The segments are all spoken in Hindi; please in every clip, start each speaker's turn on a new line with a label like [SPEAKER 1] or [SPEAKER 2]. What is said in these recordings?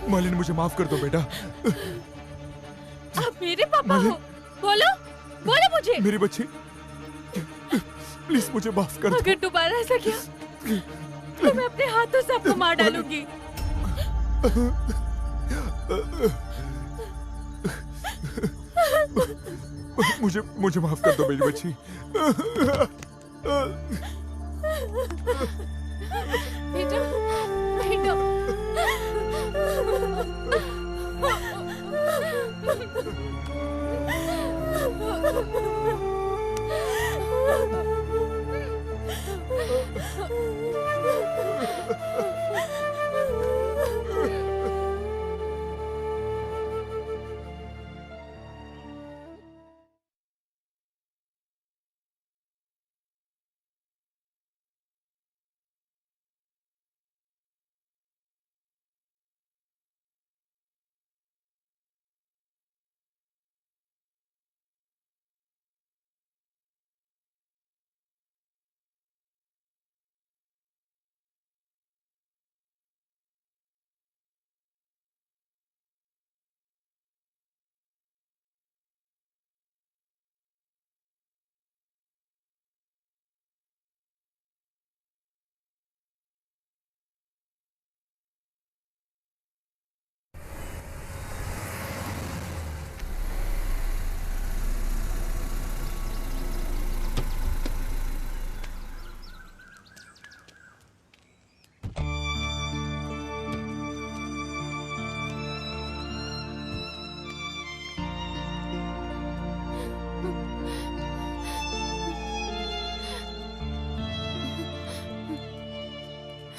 [SPEAKER 1] मालिनी मुझे माफ कर दो बेटा।
[SPEAKER 2] आप मेरे पापा हो? बोलो बोलो मुझे।
[SPEAKER 1] मेरी बच्ची, प्लीज मुझे माफ कर दो।
[SPEAKER 2] अगर दोबारा ऐसा किया तो मैं अपने हाथों से आपको मार डालूंगी।
[SPEAKER 1] मुझे माफ कर दो मेरी बच्ची।
[SPEAKER 2] बेटा बेटा।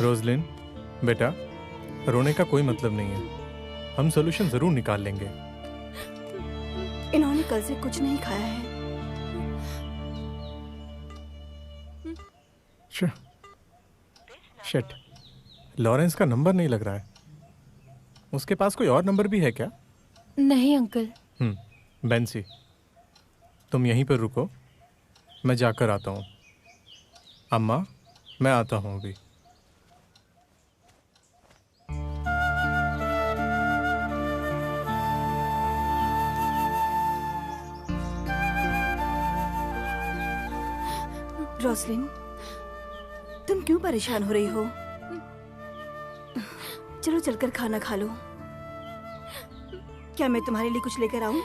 [SPEAKER 3] रोजलिन बेटा, रोने का कोई मतलब नहीं है। हम सॉल्यूशन जरूर निकाल लेंगे।
[SPEAKER 4] इन्होंने कल से कुछ नहीं खाया है।
[SPEAKER 3] शिट, लॉरेंस का नंबर नहीं लग रहा है। उसके पास कोई और नंबर भी है क्या?
[SPEAKER 2] नहीं अंकल।
[SPEAKER 3] बेंसी, तुम यहीं पर रुको, मैं जाकर आता हूँ। अम्मा, मैं आता हूँ अभी।
[SPEAKER 4] रोसलिन, तुम क्यों परेशान हो रही हो? चलो चलकर खाना खा लो। क्या मैं तुम्हारे लिए कुछ लेकर आऊं?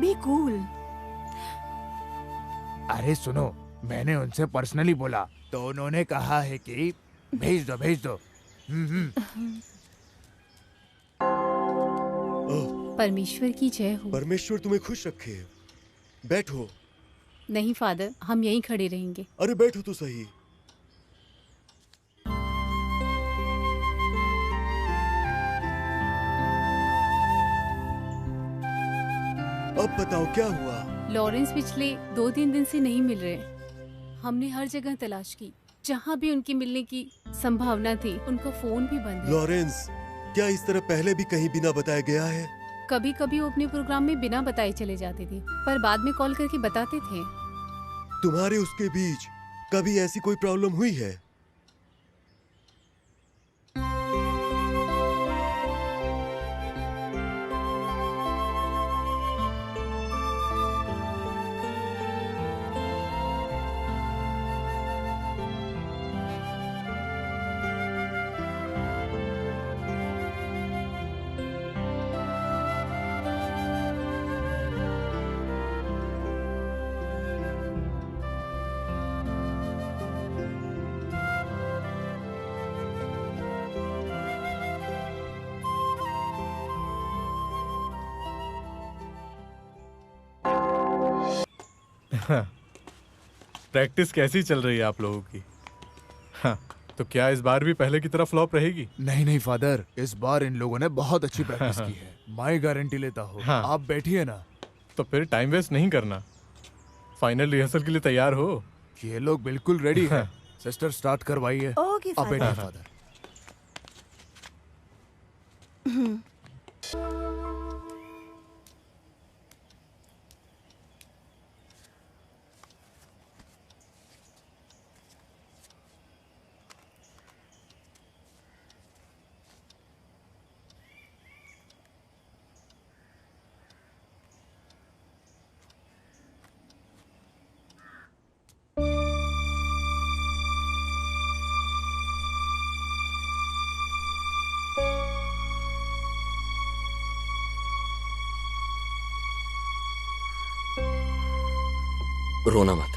[SPEAKER 4] Be cool.
[SPEAKER 1] अरे सुनो, मैंने उनसे पर्सनली बोला तो उन्होंने कहा है कि भेज दो भेज दो।
[SPEAKER 5] परमेश्वर की जय हो।
[SPEAKER 6] परमेश्वर तुम्हें खुश रखे। बैठो।
[SPEAKER 5] नहीं फादर, हम यहीं खड़े रहेंगे।
[SPEAKER 6] अरे बैठो तो सही। अब बताओ क्या हुआ?
[SPEAKER 5] लॉरेंस पिछले 2-3 दिन से नहीं मिल रहे। हमने हर जगह तलाश की, जहाँ भी उनके मिलने की संभावना थी। उनका फोन भी बंद है।
[SPEAKER 6] लॉरेंस, क्या इस तरह पहले भी कहीं बिना बताए गया है?
[SPEAKER 5] कभी कभी वो अपने प्रोग्राम में बिना बताए चले जाते थे, पर बाद में कॉल करके बताते थे।
[SPEAKER 6] तुम्हारे उसके बीच कभी ऐसी कोई प्रॉब्लम हुई है?
[SPEAKER 3] प्रैक्टिस कैसी चल रही है आप लोगों की? हाँ, तो क्या इस बार भी पहले की तरह फ्लॉप रहेगी?
[SPEAKER 1] नहीं नहीं फादर, इस बार इन लोगों ने बहुत अच्छी प्रैक्टिस की है। मैं गारंटी लेता हूँ।
[SPEAKER 3] हाँ।
[SPEAKER 1] आप बैठिए ना।
[SPEAKER 3] तो फिर टाइम वेस्ट नहीं करना, फाइनल रिहर्सल के लिए तैयार हो।
[SPEAKER 1] ये लोग बिल्कुल रेडी हैं। सिस्टर स्टार्ट करवाइए।
[SPEAKER 4] ओके
[SPEAKER 1] आप बैठिए
[SPEAKER 4] फादर।
[SPEAKER 1] फादर।
[SPEAKER 7] रोना मत।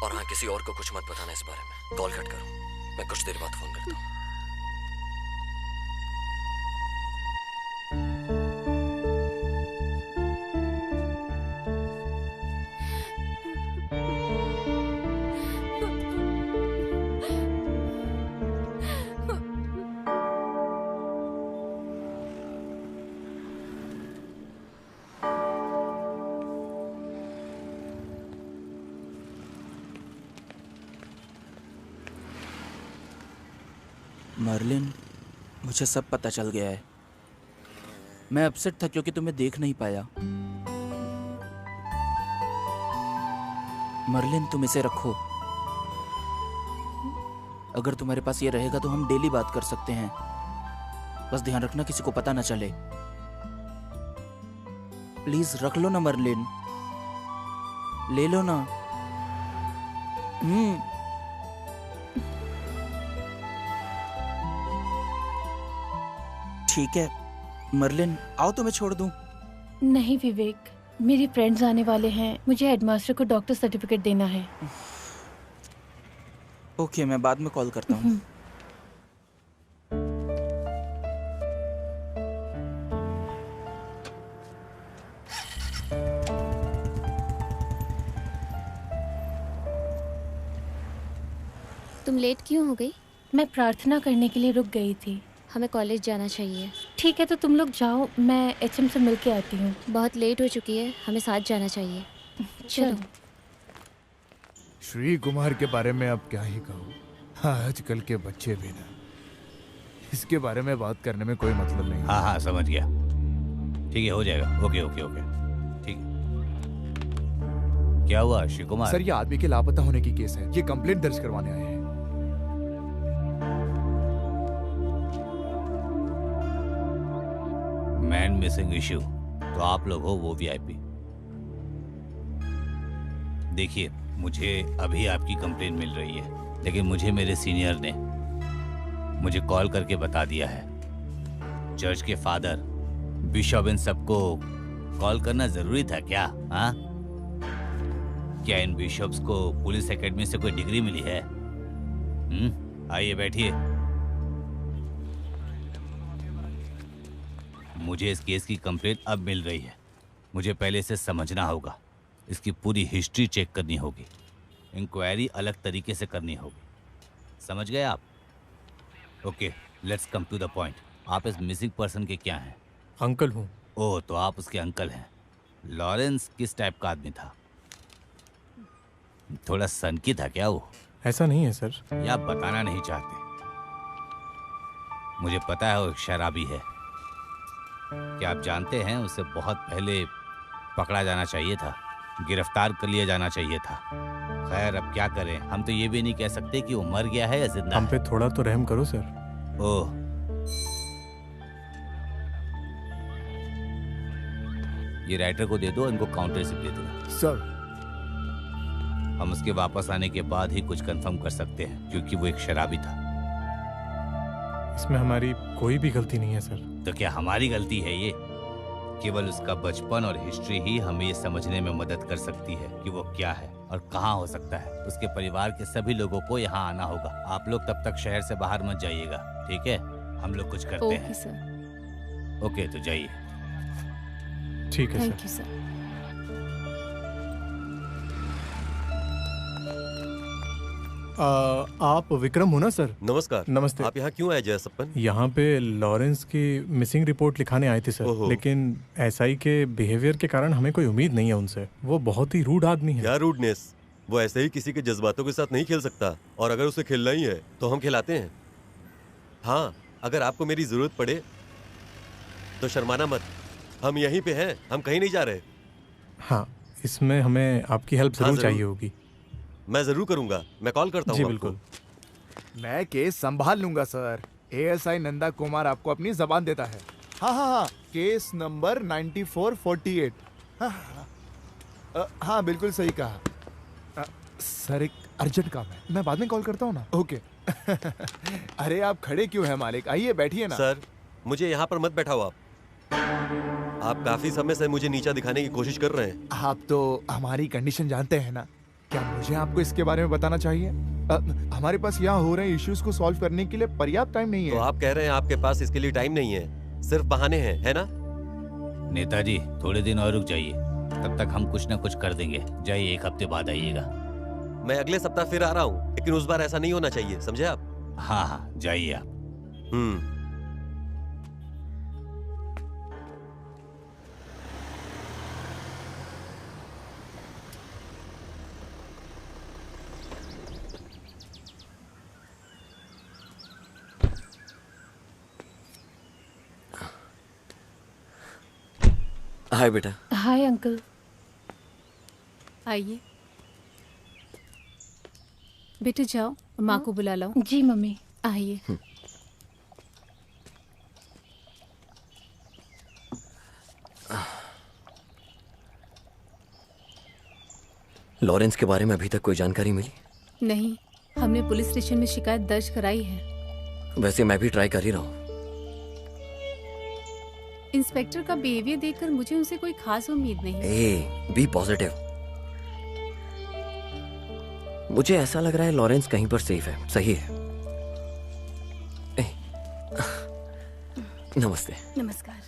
[SPEAKER 7] और हाँ, किसी और को कुछ मत बताना इस बारे में। कॉल कट करो, मैं कुछ देर बाद फोन करता हूँ।
[SPEAKER 8] मर्लिन, मुझे सब पता चल गया है। मैं अपसेट था क्योंकि तुम्हें देख नहीं पाया। मर्लिन, तुम इसे रखो। अगर तुम्हारे पास ये रहेगा तो हम डेली बात कर सकते हैं। बस ध्यान रखना किसी को पता ना चले। प्लीज रख लो ना मर्लिन, ले लो ना। ठीक है मर्लिन, आओ तुम्हें छोड़ दूं।
[SPEAKER 2] नहीं विवेक, मेरे फ्रेंड्स आने वाले हैं, मुझे हेडमास्टर को डॉक्टर सर्टिफिकेट देना है।
[SPEAKER 8] ओके, मैं बाद में कॉल करता हूँ।
[SPEAKER 9] तुम लेट क्यों हो गई?
[SPEAKER 2] मैं प्रार्थना करने के लिए रुक गई थी।
[SPEAKER 9] हमें कॉलेज जाना चाहिए।
[SPEAKER 2] ठीक है, तो तुम लोग जाओ, मैं एचएम से मिल के आती हूँ।
[SPEAKER 9] बहुत लेट हो चुकी है, हमें साथ जाना चाहिए। चलो।
[SPEAKER 1] श्री कुमार के बारे में अब क्या ही कहूँ। आजकल के बच्चे भी ना, इसके बारे में बात करने में कोई मतलब नहीं।
[SPEAKER 10] हाँ हाँ, समझ गया। ठीक है, हो जाएगा। ओके ओके ओके, ठीक है। क्या हुआ श्री कुमार?
[SPEAKER 1] सर, ये आदमी के लापता होने की केस है। ये कंप्लेंट दर्ज करवाने आए हैं।
[SPEAKER 10] मैन मिसिंग इश्यू, तो आप लोग हो वो वीआईपी। देखिए, मुझे अभी आपकी कंप्लेंट मिल रही है, लेकिन मुझे मेरे सीनियर ने मुझे कॉल करके बता दिया है। चर्च के फादर, बिशप, इन सबको कॉल करना जरूरी था क्या? हाँ, क्या इन बिशप्स को पुलिस एकेडमी से कोई डिग्री मिली है? आइए बैठिए। मुझे इस केस की कंप्लेंट अब मिल रही है। मुझे पहले इसे समझना होगा, इसकी पूरी हिस्ट्री चेक करनी होगी, इंक्वायरी अलग तरीके से करनी होगी। समझ गए आप? Okay, let's come to the point. आप इस मिसिंग पर्सन के क्या हैं?
[SPEAKER 3] अंकल हूँ।
[SPEAKER 10] ओह, तो आप उसके अंकल हैं। लॉरेंस किस टाइप का आदमी था? थोड़ा सनकी था क्या वो?
[SPEAKER 3] ऐसा नहीं है सर।
[SPEAKER 10] या आप बताना नहीं चाहते? मुझे पता है वो एक शराबी है। क्या आप जानते हैं उसे बहुत पहले पकड़ा जाना चाहिए था, गिरफ्तार कर लिया जाना चाहिए था। खैर, अब क्या करें, हम तो ये भी नहीं कह सकते कि वो मर गया है या जिंदा
[SPEAKER 3] हम
[SPEAKER 10] है।
[SPEAKER 3] पे थोड़ा तो रहम करो सर।
[SPEAKER 10] ओह, ये राइटर को दे दो, इनको काउंटर से दे देना।
[SPEAKER 1] सर,
[SPEAKER 10] हम उसके वापस आने के बाद ही कुछ कंफर्म कर सकते हैं, क्योंकि वो एक शराबी था।
[SPEAKER 3] इसमें हमारी कोई भी गलती नहीं है सर।
[SPEAKER 10] तो क्या हमारी गलती है ये? केवल उसका बचपन और हिस्ट्री ही हमें ये समझने में मदद कर सकती है कि वो क्या है और कहाँ हो सकता है। उसके परिवार के सभी लोगों को यहाँ आना होगा। आप लोग तब तक शहर से बाहर मत जाइएगा, ठीक है? हम लोग कुछ करते हैं।
[SPEAKER 5] Okay sir.
[SPEAKER 10] ओके, तो जाइए।
[SPEAKER 3] ठीक है
[SPEAKER 5] थैंक यू सर।
[SPEAKER 3] आप विक्रम हो ना सर?
[SPEAKER 6] नमस्कार।
[SPEAKER 3] नमस्ते।
[SPEAKER 6] आप यहाँ क्यों आए जयसप्पन?
[SPEAKER 3] यहाँ पे लॉरेंस की मिसिंग रिपोर्ट लिखाने आए थे सर, लेकिन एसआई के बिहेवियर के कारण हमें कोई उम्मीद नहीं है उनसे। वो बहुत ही रूड आदमी है।
[SPEAKER 6] क्या रूडनेस? वो ऐसे ही किसी के जज्बातों के साथ नहीं खेल सकता, और अगर उसे खेलना ही है तो हम खिलाते हैं। हाँ, अगर आपको मेरी जरूरत पड़े तो शर्माना मत, हम यहीं पे हैं, हम कहीं नहीं जा रहे।
[SPEAKER 3] हाँ, इसमें हमें आपकी हेल्प जरूर चाहिए होगी।
[SPEAKER 6] मैं जरूर करूंगा, मैं कॉल करता हूँ।
[SPEAKER 3] जी बिल्कुल।
[SPEAKER 1] मैं केस संभाल लूंगा सर। एएसआई नंदा कुमार आपको अपनी जबान देता है। हाँ हाँ हाँ, केस नंबर 9448। हाँ बिल्कुल सही कहा। सर, एक अर्जेंट काम है, मैं बाद में कॉल करता हूँ ना। ओके। अरे आप खड़े क्यों हैं मालिक? आइए बैठिए ना।
[SPEAKER 6] सर, मुझे यहाँ पर मत बैठाओ आप। आप काफी समय से मुझे नीचा दिखाने की कोशिश कर रहे हैं।
[SPEAKER 1] आप तो हमारी कंडीशन जानते हैं ना। क्या मुझे आपको इसके बारे में बताना चाहिए? हमारे पास यहाँ हो रहे इश्यूज को सॉल्व करने के लिए पर्याप्त टाइम नहीं है।
[SPEAKER 6] तो आप कह रहे हैं आपके पास इसके लिए टाइम नहीं है, सिर्फ बहाने हैं, है ना?
[SPEAKER 10] नेताजी थोड़े दिन और रुक जाइए, तब तक हम कुछ न कुछ कर देंगे। जाइए, 1 हफ्ते बाद आइएगा।
[SPEAKER 6] मैं अगले सप्ताह फिर आ रहा हूँ, लेकिन उस बार ऐसा नहीं होना चाहिए, समझे आप?
[SPEAKER 10] हाँ हाँ, जाइए आप।
[SPEAKER 7] हाय बेटा।
[SPEAKER 2] Hi uncle.
[SPEAKER 5] आइए बेटे, जाओ माँ को बुला लाओ।
[SPEAKER 2] जी मम्मी।
[SPEAKER 5] आइए।
[SPEAKER 7] लॉरेंस के बारे में अभी तक कोई जानकारी मिली?
[SPEAKER 5] नहीं, हमने पुलिस स्टेशन में शिकायत दर्ज कराई है।
[SPEAKER 7] वैसे मैं भी ट्राई कर ही रहा हूँ।
[SPEAKER 5] इंस्पेक्टर का बिहेवियर देखकर मुझे उनसे कोई खास उम्मीद नहीं।
[SPEAKER 7] Be positive. मुझे ऐसा लग रहा है लॉरेंस कहीं पर सेफ है। सही है। नमस्ते।
[SPEAKER 4] नमस्कार।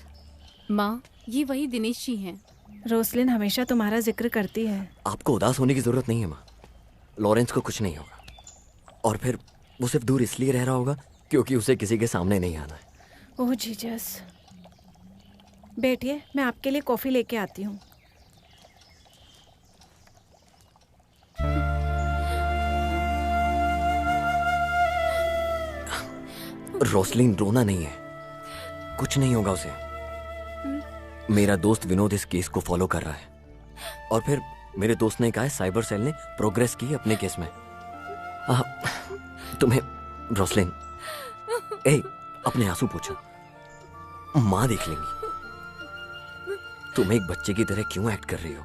[SPEAKER 5] माँ, ये वही दिनेश जी हैं।
[SPEAKER 4] रोसलिन हमेशा तुम्हारा जिक्र करती है।
[SPEAKER 7] आपको उदास होने की जरूरत नहीं है माँ। लॉरेंस को कुछ नहीं होगा, और फिर वो सिर्फ दूर इसलिए रह रहा होगा क्योंकि उसे किसी के सामने नहीं आना है।
[SPEAKER 4] ओह जीसस। बैठिए, मैं आपके लिए कॉफी लेके आती हूँ।
[SPEAKER 7] रोसलिन रोना नहीं है, कुछ नहीं होगा उसे। मेरा दोस्त विनोद इस केस को फॉलो कर रहा है, और फिर मेरे दोस्त ने कहा है साइबर सेल ने प्रोग्रेस की अपने केस में। तुम्हें रोसलिन, अपने आंसू पोंछो, माँ देख लेंगी। तुम एक बच्चे की तरह क्यों एक्ट कर रही हो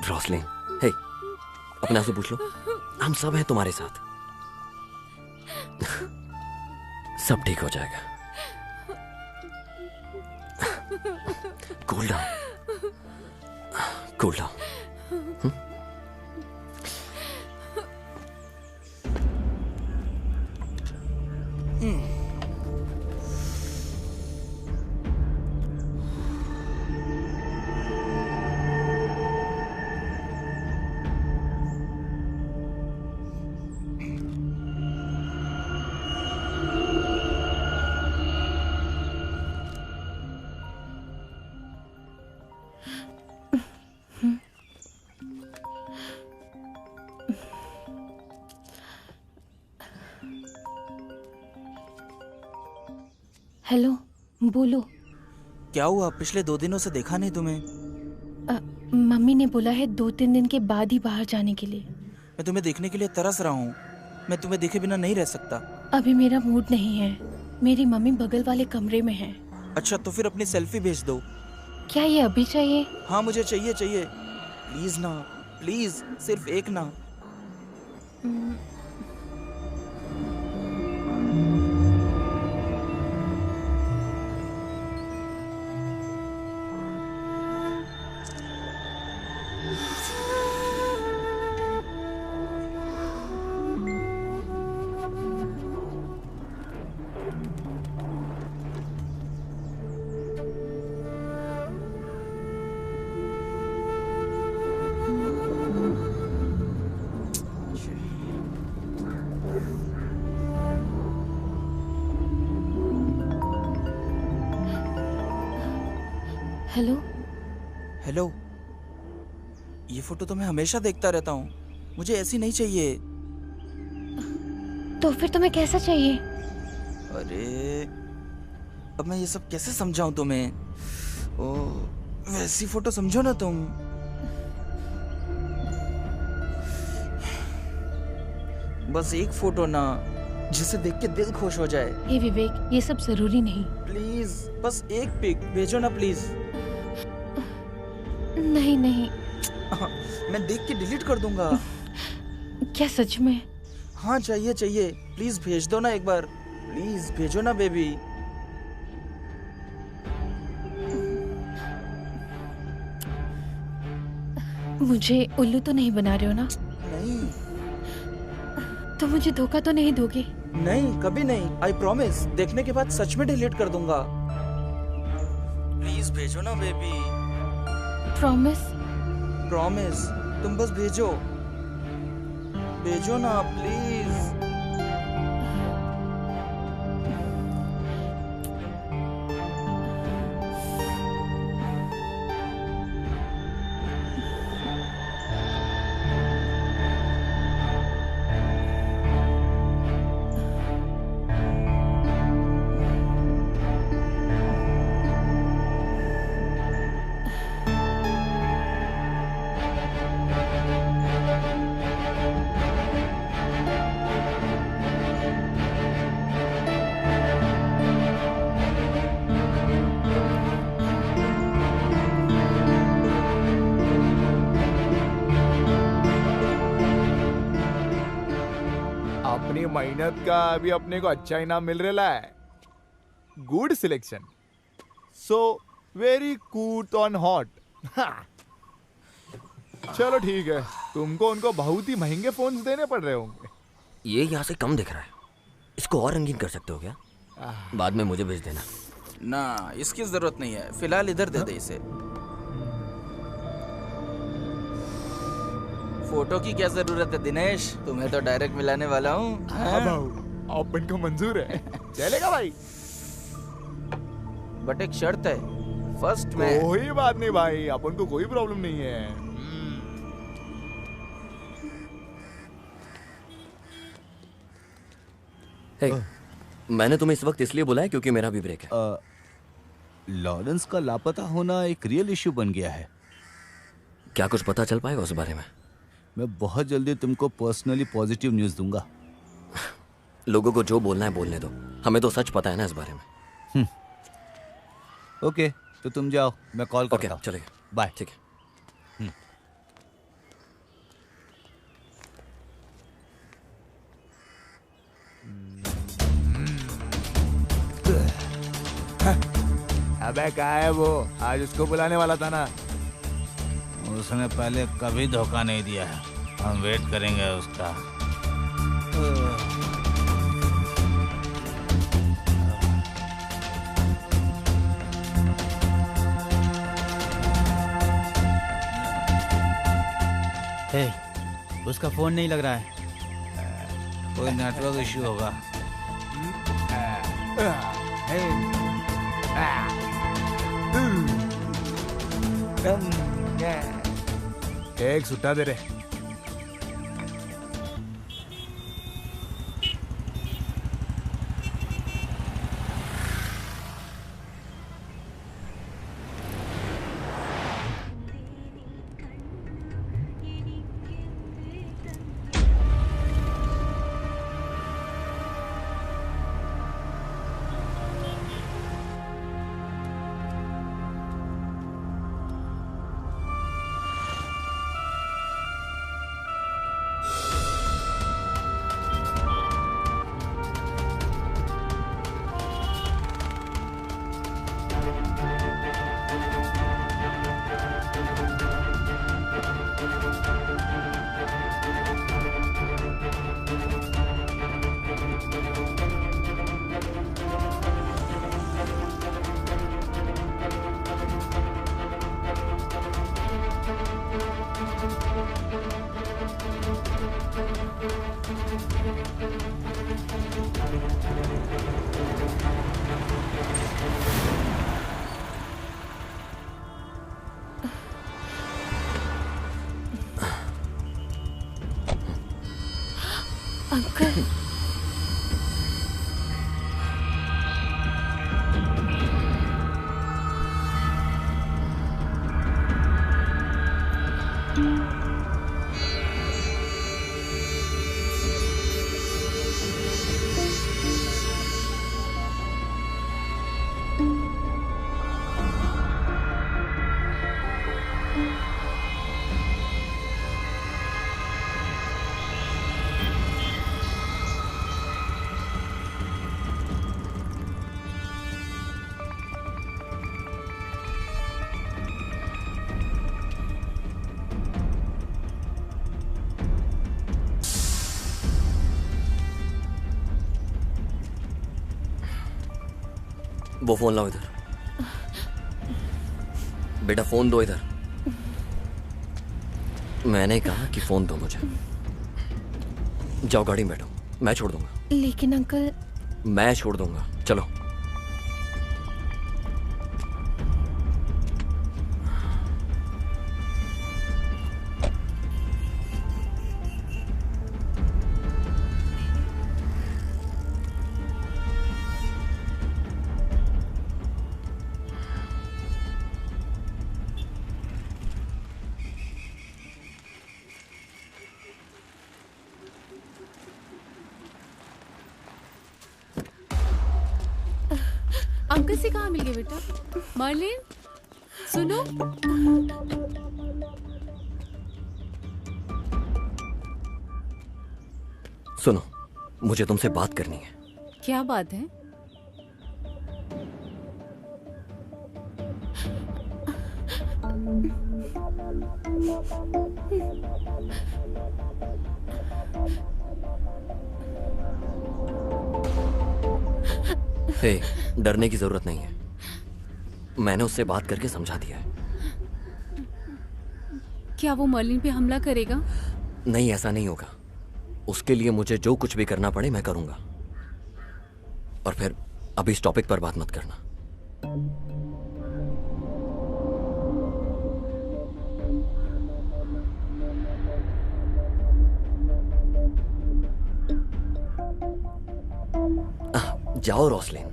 [SPEAKER 7] रोसलिन? अपने आंसू पूछ लो, हम सब हैं तुम्हारे साथ। सब ठीक हो जाएगा। Cool down, cool down.
[SPEAKER 2] Hello, बोलो।
[SPEAKER 8] क्या हुआ? पिछले 2 दिनों से देखा नहीं तुम्हें।
[SPEAKER 2] मम्मी ने बोला है 2-3 दिन के बाद ही बाहर जाने के लिए।
[SPEAKER 8] मैं तुम्हें देखने के लिए तरस रहा हूँ। मैं तुम्हें देखे बिना नहीं रह सकता।
[SPEAKER 2] अभी मेरा मूड नहीं है। मेरी मम्मी बगल वाले कमरे में है।
[SPEAKER 8] अच्छा, तो फिर अपनी सेल्फी भेज दो।
[SPEAKER 2] क्या ये अभी चाहिए?
[SPEAKER 8] हाँ, मुझे चाहिए। प्लीज ना, प्लीज, सिर्फ एक ना।
[SPEAKER 2] हेलो।
[SPEAKER 8] हेलो। ये फोटो तो मैं हमेशा देखता रहता हूँ। मुझे ऐसी नहीं चाहिए।
[SPEAKER 2] तो फिर तुम्हें कैसा चाहिए?
[SPEAKER 8] अरे, अब मैं ये सब कैसे समझाऊं तुम्हें? वैसी फोटो समझो ना तुम। बस एक फोटो ना, जिसे देख के दिल खुश हो जाए।
[SPEAKER 2] हे विवेक, ये सब जरूरी नहीं।
[SPEAKER 8] प्लीज, बस एक पिक भेजो ना प्लीज।
[SPEAKER 2] नहीं।
[SPEAKER 8] मैं देख के डिलीट कर दूंगा।
[SPEAKER 2] क्या सच में?
[SPEAKER 8] हाँ, चाहिए। प्लीज भेज दो ना एक बार। प्लीज भेजो ना बेबी।
[SPEAKER 2] मुझे उल्लू तो नहीं बना रहे हो ना?
[SPEAKER 8] नहीं
[SPEAKER 2] तो मुझे धोखा तो नहीं दोगे?
[SPEAKER 8] नहीं, कभी नहीं। I promise. देखने के बाद सच में डिलीट कर दूंगा। प्लीज भेजो ना बेबी।
[SPEAKER 2] प्रॉमिस?
[SPEAKER 8] प्रॉमिस। तुम बस भेजो, भेजो ना प्लीज।
[SPEAKER 1] अपनी मेहनत का अभी अपने को अच्छा इनाम मिल रहा है। गुड सिलेक्शन, सो वेरी कूट ऑन हॉट। चलो ठीक है, तुमको उनको बहुत ही महंगे फोन्स देने पड़ रहे होंगे।
[SPEAKER 7] ये यहाँ से कम दिख रहा है, इसको और रंगीन कर सकते हो क्या? बाद में मुझे भेज देना।
[SPEAKER 8] ना, इसकी जरूरत नहीं है, फिलहाल इधर दे दे इसे। फोटो की क्या जरूरत है दिनेश, तुम्हें तो डायरेक्ट मिलाने वाला हूँ।
[SPEAKER 1] अपन को मंजूर है, चलेगा भाई।
[SPEAKER 8] बट एक शर्त है, फर्स्ट में।
[SPEAKER 1] कोई बात नहीं भाई, अपन को कोई प्रॉब्लम नहीं है।
[SPEAKER 7] हे, मैंने तुम्हें इस वक्त इसलिए बुलाया क्योंकि मेरा भी ब्रेक है।
[SPEAKER 11] लॉरेंस का लापता होना एक रियल इश्यू बन गया है।
[SPEAKER 7] क्या कुछ पता चल पाएगा उस बारे में?
[SPEAKER 11] मैं बहुत जल्दी तुमको पर्सनली पॉजिटिव न्यूज़ दूंगा।
[SPEAKER 7] लोगों को जो बोलना है बोलने दो, हमें तो सच पता है ना इस बारे में।
[SPEAKER 11] ओके, तो तुम जाओ, मैं कॉल करता हूँ।
[SPEAKER 7] चलेगा,
[SPEAKER 11] बाय।
[SPEAKER 7] ठीक है।
[SPEAKER 1] अबे कहाँ है वो? आज उसको बुलाने वाला था ना।
[SPEAKER 10] उसने पहले कभी धोखा नहीं दिया है, हम वेट करेंगे उसका।
[SPEAKER 12] हे, उसका फोन नहीं लग रहा है।
[SPEAKER 10] कोई नेटवर्क इश्यू होगा।
[SPEAKER 1] एक सुट्टा दे रहे।
[SPEAKER 2] अंकल,
[SPEAKER 7] वो फोन लाओ इधर। बेटा फोन दो इधर। मैंने कहा कि फोन दो मुझे। जाओ गाड़ी में बैठो, मैं छोड़ दूंगा।
[SPEAKER 2] लेकिन अंकल।
[SPEAKER 7] मैं छोड़ दूंगा, चलो।
[SPEAKER 5] अंकल से कहाँ मिल गए बेटा? मार्लिन, सुनो।
[SPEAKER 7] सुनो, मुझे तुमसे बात करनी है।
[SPEAKER 5] क्या बात है?
[SPEAKER 7] हे, डरने की जरूरत नहीं है। मैंने उससे बात करके समझा दिया है।
[SPEAKER 5] क्या वो मर्लिन पे हमला करेगा?
[SPEAKER 7] नहीं, ऐसा नहीं होगा। उसके लिए मुझे जो कुछ भी करना पड़े मैं करूंगा। और फिर अभी इस टॉपिक पर बात मत करना। जाओ Roslin.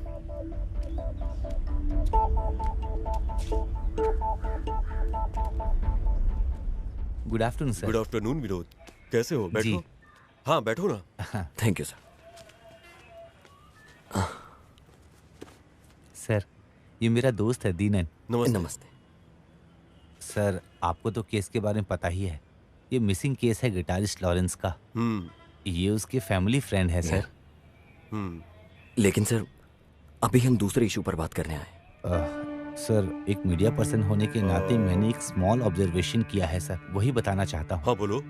[SPEAKER 11] Good afternoon sir.
[SPEAKER 6] Good afternoon Vinod, कैसे हो? बैठो।
[SPEAKER 11] जी।
[SPEAKER 6] हाँ बैठो ना।
[SPEAKER 7] Thank you sir.
[SPEAKER 11] सर, ये मेरा दोस्त है दीनन।
[SPEAKER 6] नमस्ते।
[SPEAKER 7] नमस्ते।
[SPEAKER 11] सर, आपको तो केस के बारे में पता ही है। ये मिसिंग केस है गिटारिस्ट लॉरेंस का। ये उसके फैमिली फ्रेंड है सर।
[SPEAKER 7] लेकिन सर, अभी हम दूसरे इशू पर बात करने आए।
[SPEAKER 11] सर, एक मीडिया पर्सन होने के नाते मैंने एक स्मॉल ऑब्जर्वेशन किया है सर, वही बताना चाहता हूँ।
[SPEAKER 6] हाँ बोलो।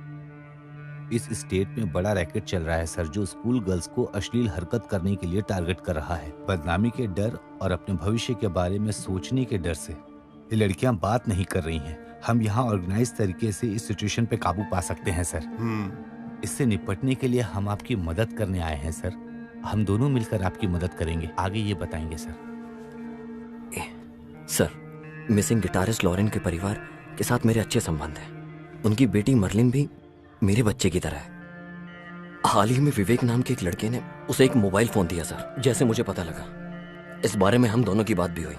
[SPEAKER 11] इस स्टेट में बड़ा रैकेट चल रहा है सर, जो स्कूल गर्ल्स को अश्लील हरकत करने के लिए टारगेट कर रहा है। बदनामी के डर और अपने भविष्य के बारे में सोचने के डर से ये लड़कियां बात नहीं कर रही हैं। हम यहाँ ऑर्गेनाइज तरीके से इस सिचुएशन पे काबू पा सकते हैं सर। इससे निपटने के लिए हम आपकी मदद करने आए हैं सर। हम दोनों मिलकर आपकी मदद करेंगे। आगे ये बताएंगे sir.
[SPEAKER 7] Sir, missing guitarist Lauren के परिवार के साथ मेरे अच्छे संबंध हैं। उनकी बेटी मर्लिन भी मेरे बच्चे की तरह है। हाल ही में विवेक नाम के एक लड़के ने उसे एक मोबाइल फोन दिया सर, जैसे मुझे पता लगा। इस बारे में हम दोनों की बात भी हुई।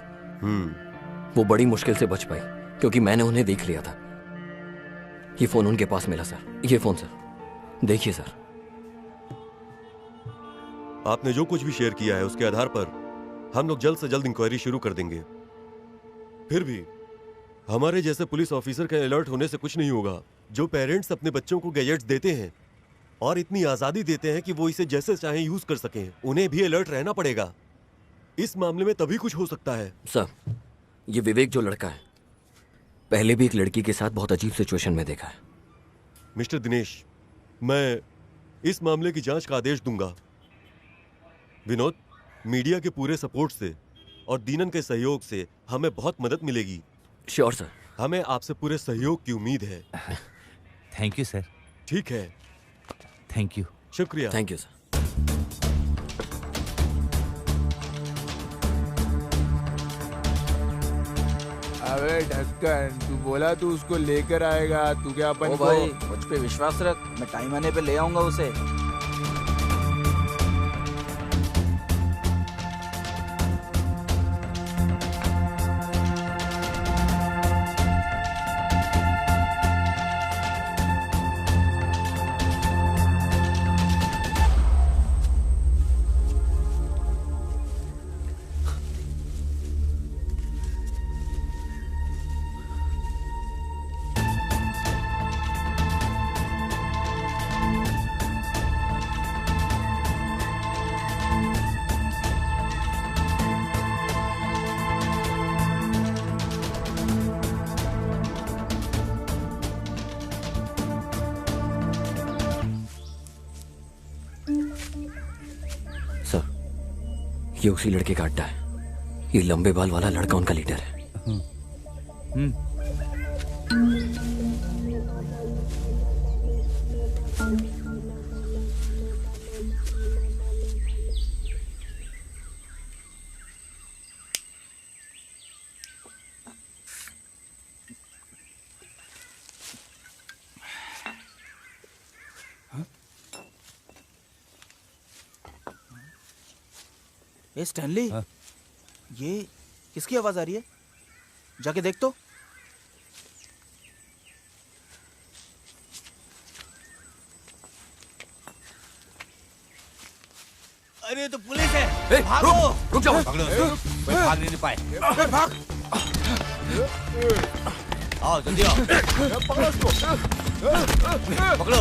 [SPEAKER 7] वो बड़ी मुश्किल से बच पाई क्योंकि मैंने उन्हें देख लिया था। ये फोन उनके पास मिला सर। ये फोन सर, देखिए सर।
[SPEAKER 6] आपने जो कुछ भी शेयर किया है उसके आधार पर हम लोग जल्द से जल्द इंक्वायरी शुरू कर देंगे। फिर भी हमारे जैसे पुलिस ऑफिसर के अलर्ट होने से कुछ नहीं होगा। जो पेरेंट्स अपने बच्चों को गैजेट्स देते हैं और इतनी आजादी देते हैं कि वो इसे जैसे चाहें यूज कर सकें, उन्हें भी अलर्ट रहना पड़ेगा। इस मामले में तभी कुछ हो सकता है।
[SPEAKER 7] सर, ये विवेक जो लड़का है, पहले भी एक लड़की के साथ बहुत अजीब सिचुएशन में देखा है।
[SPEAKER 6] मिस्टर दिनेश, मैं इस मामले की जांच का आदेश दूंगा। विनोद, मीडिया के पूरे सपोर्ट से और दीनन के सहयोग से हमें बहुत मदद मिलेगी।
[SPEAKER 7] Sure sir.
[SPEAKER 6] हमें आपसे पूरे सहयोग की उम्मीद है।
[SPEAKER 11] Thank you sir.
[SPEAKER 6] ठीक है,
[SPEAKER 11] थैंक यू।
[SPEAKER 6] शुक्रिया।
[SPEAKER 7] Thank you sir.
[SPEAKER 1] अबे ढक्कन, तू बोला तू उसको लेकर आएगा, तू क्या अपन
[SPEAKER 8] ओ
[SPEAKER 1] को...
[SPEAKER 8] भाई, मुझ पे विश्वास रख, मैं टाइम आने पे ले आऊंगा उसे।
[SPEAKER 7] ये उसी लड़के का अड्डा है। ये लंबे बाल वाला लड़का उनका लीडर है।
[SPEAKER 8] ए स्टैनली, ये किसकी आवाज आ रही है? जाके देख तो।
[SPEAKER 10] अरे तो पुलिस है। भागो।
[SPEAKER 7] रुक जाओ।
[SPEAKER 10] भाग लो। कोई भाग नहीं पाए।
[SPEAKER 8] भाग।
[SPEAKER 10] आओ जल्दी आओ।
[SPEAKER 1] पकड़ो उसको।
[SPEAKER 10] पकड़ो।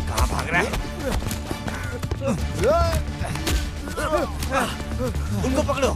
[SPEAKER 10] कहाँ भाग रहा है? उनको पकड़ो।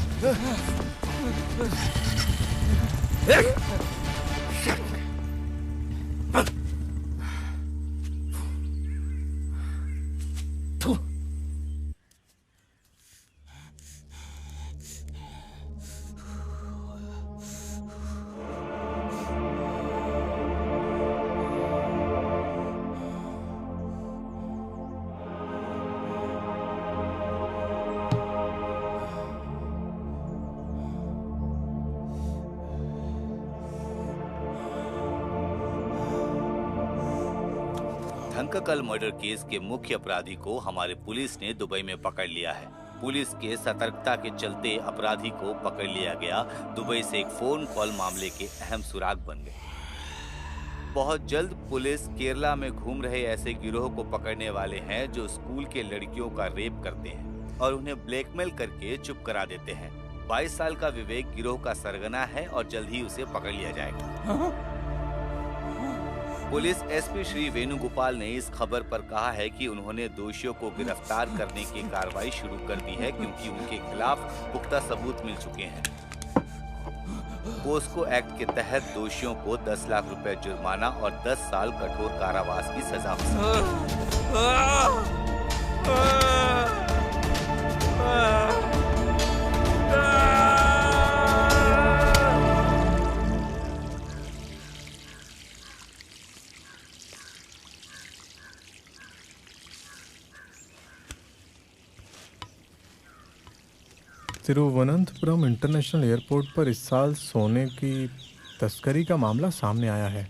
[SPEAKER 10] धंककल मर्डर केस के मुख्य अपराधी को हमारे पुलिस ने दुबई में पकड़ लिया है। पुलिस के सतर्कता के चलते अपराधी को पकड़ लिया गया। दुबई से एक फोन कॉल मामले के अहम सुराग बन गए। बहुत जल्द पुलिस केरला में घूम रहे ऐसे गिरोह को पकड़ने वाले हैं जो स्कूल के लड़कियों का रेप करते हैं और उन्हें ब्लैकमेल करके चुप करा देते हैं। 22 साल का विवेक गिरोह का सरगना है और जल्द ही उसे पकड़ लिया जाएगा। पुलिस एसपी श्री वेणुगोपाल ने इस खबर पर कहा है कि उन्होंने दोषियों को गिरफ्तार करने की कार्रवाई शुरू कर दी है क्योंकि उनके खिलाफ पुख्ता सबूत मिल चुके हैं। पोस्को एक्ट के तहत दोषियों को 10 लाख रुपए जुर्माना और 10 साल कठोर कारावास की सजा हो सकती है।
[SPEAKER 3] तिरुवनंतपुरम इंटरनेशनल एयरपोर्ट पर इस साल सोने की तस्करी का मामला सामने आया है।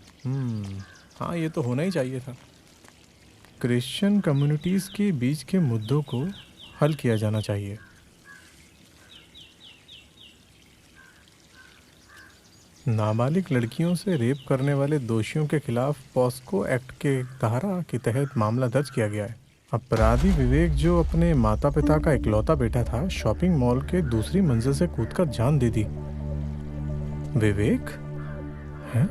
[SPEAKER 3] हाँ, ये तो होना ही चाहिए था। क्रिश्चियन कम्युनिटीज़ के बीच के मुद्दों को हल किया जाना चाहिए। नाबालिग लड़कियों से रेप करने वाले दोषियों के खिलाफ पॉस्को एक्ट के धारा के तहत मामला दर्ज किया गया है। अपराधी विवेक, जो अपने माता पिता का इकलौता बेटा था, शॉपिंग मॉल के दूसरी मंजिल से कूदकर जान दे दी। विवेक हैं?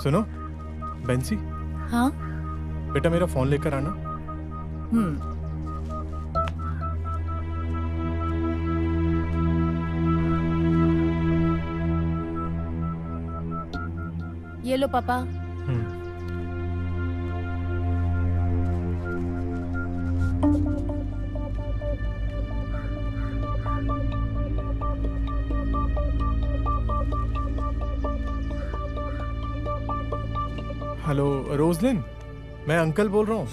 [SPEAKER 3] सुनो बेंसी।
[SPEAKER 2] हाँ
[SPEAKER 3] बेटा, मेरा फोन लेकर आना।
[SPEAKER 2] ये लो पापा।
[SPEAKER 3] हेलो रोजलिन, मैं अंकल बोल रहा हूँ।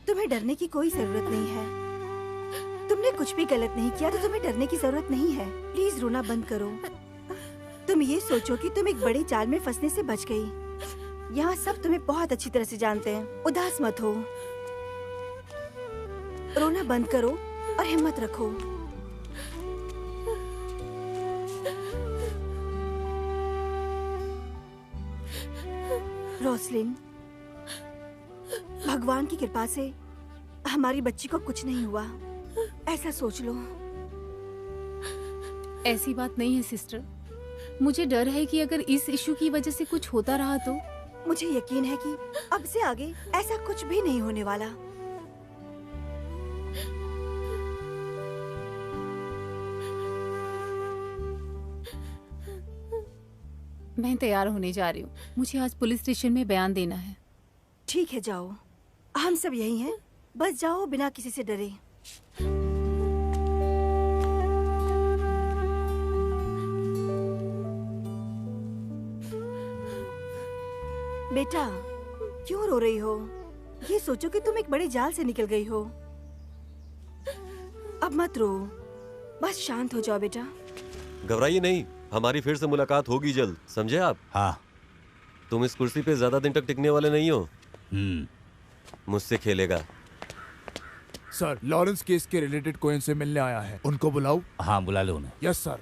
[SPEAKER 13] तुम्हें डरने की कोई जरूरत नहीं है। तुमने कुछ भी गलत नहीं किया तो तुम्हें डरने की जरूरत नहीं है। प्लीज रोना बंद करो। तुम ये सोचो कि तुम एक बड़े जाल में फंसने से बच गई। यहाँ सब तुम्हें बहुत अच्छी तरह से जानते हैं। उदास मत हो, रोना बंद करो और हिम्मत रखो। रोसलिन, भगवान की कृपा से हमारी बच्ची को कुछ नहीं हुआ, ऐसा सोच लो।
[SPEAKER 5] ऐसी बात नहीं है सिस्टर। मुझे डर है कि अगर इस इशू की वजह से कुछ होता रहा तो
[SPEAKER 13] मुझे यकीन है कि अब से आगे ऐसा कुछ भी नहीं होने वाला।
[SPEAKER 5] मैं तैयार होने जा रही हूँ, मुझे आज पुलिस स्टेशन में बयान देना है।
[SPEAKER 13] ठीक है, जाओ, हम सब यही हैं, बस जाओ बिना किसी से डरे। बेटा, क्यों रो रही हो? ये सोचो कि तुम एक बड़े जाल से निकल गई हो। अब मत रो, बस शांत हो जाओ बेटा।
[SPEAKER 6] घबराइए नहीं, हमारी फिर से मुलाकात होगी जल्द, समझे आप?
[SPEAKER 10] हाँ।
[SPEAKER 6] तुम इस कुर्सी पे ज्यादा दिन तक टिकने वाले नहीं हो। मुझसे खेलेगा।
[SPEAKER 1] सर, लॉरेंस केस के रिलेटेड कोई इनसे मिलने आया है, उनको बुलाओ।
[SPEAKER 10] हाँ, बुला लो उन्हें।
[SPEAKER 1] Yes sir.